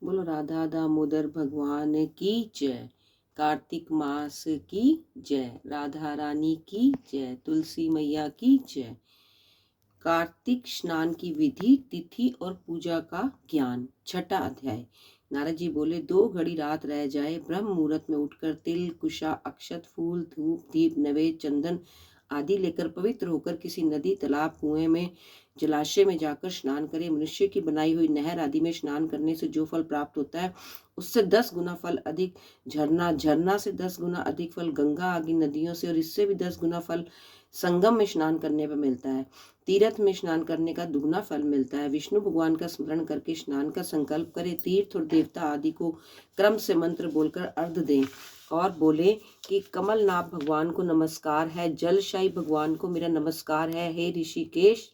बोलो राधा दामोदर भगवान की जय। कार्तिक मास की जय। राधा रानी की जय। तुलसी मैया की जय। कार्तिक स्नान की विधि, तिथि और पूजा का ज्ञान। छठा अध्याय। नारद जी बोले, 2 घड़ी रात रह जाए, ब्रह्म मुहूर्त में उठकर तिल, कुशा, अक्षत, फूल, धूप, दीप, नवेद, चंदन आदि लेकर पवित्र होकर किसी नदी, तालाब, कुएं में, जलाशय में जाकर स्नान करे। मनुष्य की बनाई हुई नहर आदि में स्नान करने से जो फल प्राप्त होता है, उससे 10 गुना फल अधिक झरना से 10 गुना अधिक फल गंगा आदि नदियों से, और इससे भी 10 गुना फल संगम में स्नान करने पर मिलता है। तीर्थ में स्नान करने का दुगना फल मिलता है। विष्णु भगवान का स्मरण करके स्नान का संकल्प करे। तीर्थ और देवता आदि को क्रम से मंत्र बोलकर अर्घ दें और बोले कि कमलनाभ भगवान को नमस्कार है, जलशाही भगवान को मेरा नमस्कार है। हे ऋषिकेश,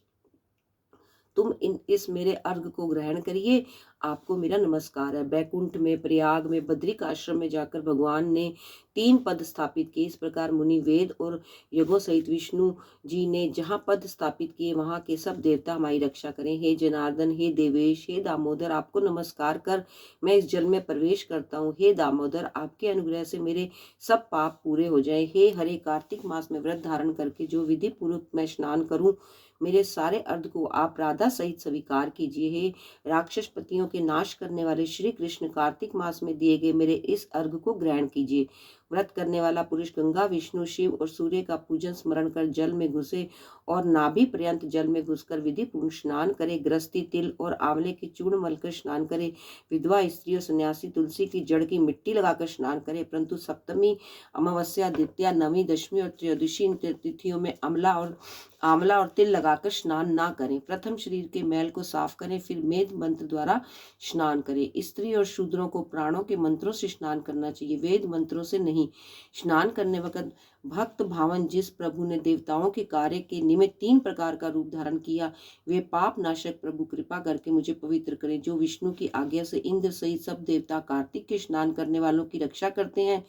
तुम इस मेरे अर्घ को ग्रहण करिए, आपको मेरा नमस्कार है। बैकुंठ में, प्रयाग में, बद्रिक आश्रम में जाकर भगवान ने 3 पद स्थापित किए। इस प्रकार मुनि, वेद और यज्ञों सहित विष्णु जी ने जहाँ पद स्थापित किए, वहां के सब देवता हमारी रक्षा करें। हे जनार्दन, हे देवेश, हे दामोदर, आपको नमस्कार कर मैं इस जल में प्रवेश करता हूँ। हे दामोदर, आपके अनुग्रह से मेरे सब पाप पूरे हो जाए। हे हरे, कार्तिक मास में व्रत धारण करके जो विधि पूर्वक मैं स्नान करूं, मेरे सारे अर्घ को आप राधा सहित स्वीकार कीजिए। हे राक्षस पतियों के नाश करने वाले श्री कृष्ण, कार्तिक मास में दिए गए मेरे इस अर्घ को ग्रहण कीजिए। व्रत करने वाला पुरुष गंगा, विष्णु, शिव और सूर्य का पूजन स्मरण कर जल में घुसे और नाभि पर्यंत जल में घुसकर विधि पूर्ण स्नान करे। गृहस्थी तिल और आंवले के चूर्ण मलकर स्नान करे। विधवा स्त्री और सन्यासी तुलसी की जड़ की मिट्टी लगाकर स्नान करे। परंतु सप्तमी, अमावस्या, द्वितीया, नवमी, दशमी और त्रयोदशी तिथियों में आंवला और तिल लगाकर स्नान ना करें। प्रथम शरीर के मैल को साफ करें, फिर वेद मंत्र द्वारा स्नान करें। स्त्री और शूद्रों को प्राणों के मंत्रों से स्नान करना चाहिए, वेद मंत्रों से नहीं। स्नान करने वक्त भक्त भावन जिस प्रभु ने देवताओं के कार्य के निमित्त 3 प्रकार का रूप धारण किया, वे पाप नाशक प्रभु कृपा करके मुझे पवित्र करें। जो विष्णु की आज्ञा से इंद्र सहित सब देवता कार्तिक के स्नान करने वालों की रक्षा करते हैं,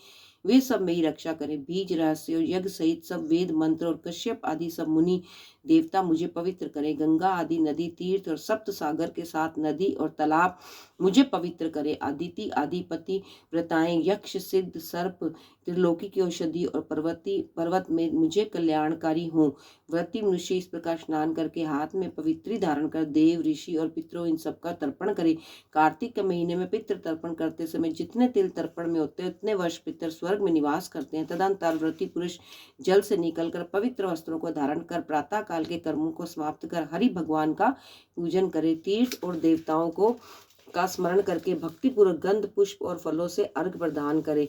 वे सब मेरी रक्षा करें। बीज रहस्य और यज्ञ सहित सब वेद मंत्र और कश्यप आदि सब मुनि देवता मुझे पवित्र करें। गंगा आदि नदी, तीर्थ और सप्त सागर के साथ नदी और तालाब मुझे पवित्र करें। अदिति, आदिपति, व्रताएं, यक्ष, सिद्ध, सर्प, त्रिलोकी की औषधि और पर्वत में मुझे कल्याणकारी हों। व्रती मनुष्य इस प्रकार स्नान करके हाथ में पवित्री धारण कर देव, ऋषि और पितरों इन सबका तर्पण करे। कार्तिक के महीने में पितृ तर्पण करते समय जितने तिल तर्पण में होते हैं, उतने वर्ष पितर स्वर्ग में निवास करते हैं। तदंतर व्रती पुरुष जल से निकलकर पवित्र वस्त्रों को धारण कर प्रातः काल के कर्मों को समाप्त कर हरि भगवान का पूजन करे। तीर्थ और देवताओं को का स्मरण करके भक्तिपूर्वक गंध, पुष्प और फलों से अर्घ प्रदान करे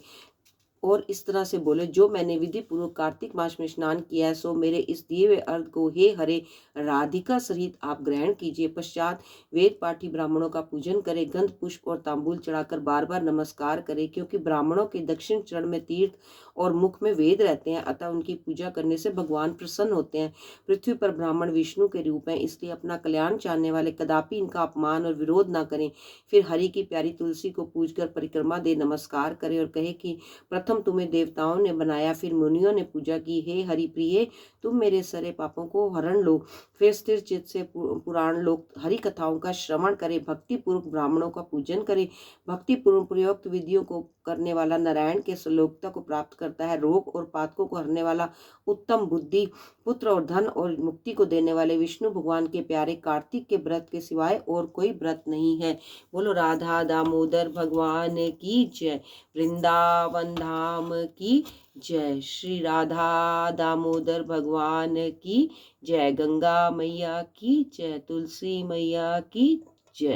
और इस तरह से बोले, जो मैंने विधि पूर्वक कार्तिक मास में स्नान किया है, सो मेरे इस दिए हुए अर्घ को हे हरे राधिका सहित आप ग्रहण कीजिए। पश्चात वेद पाठी ब्राह्मणों का पूजन करे, गंध, पुष्प और तांबूल चढ़ाकर बार बार नमस्कार करे। क्योंकि ब्राह्मणों के दक्षिण चरण में तीर्थ और मुख में वेद रहते हैं, अतः उनकी पूजा करने से भगवान प्रसन्न होते हैं। पृथ्वी पर ब्राह्मण विष्णु के रूप हैं, इसलिए अपना कल्याण चाहने वाले कदापि इनका अपमान और विरोध न करें। फिर हरि की प्यारी तुलसी को पूजकर परिक्रमा दे नमस्कार करे और कहे कि प्रथम तुम्हें देवताओं ने बनाया, फिर मुनियों ने पूजा की। हे हरि प्रिय, तुम मेरे सारे पापों को हरण लो। फिर स्थिर चित्त से पुराण लोक हरि कथाओं का श्रवण करे, भक्ति पूर्वक ब्राह्मणों का पूजन करे। भक्ति पूर्वक प्रयोक्त विधियों को करने वाला नारायण के श्लोकता को प्राप्त करता है। रोग और पातकों को हरने वाला, उत्तम बुद्धि, पुत्र और धन और मुक्ति को देने वाले विष्णु भगवान के प्यारे कार्तिक के व्रत के सिवाय और कोई व्रत नहीं है। बोलो राधा दामोदर भगवान की जय। वृंदावन धाम की जय। श्री राधा दामोदर भगवान की जय। गंगा मैया की जय। तुलसी मैया की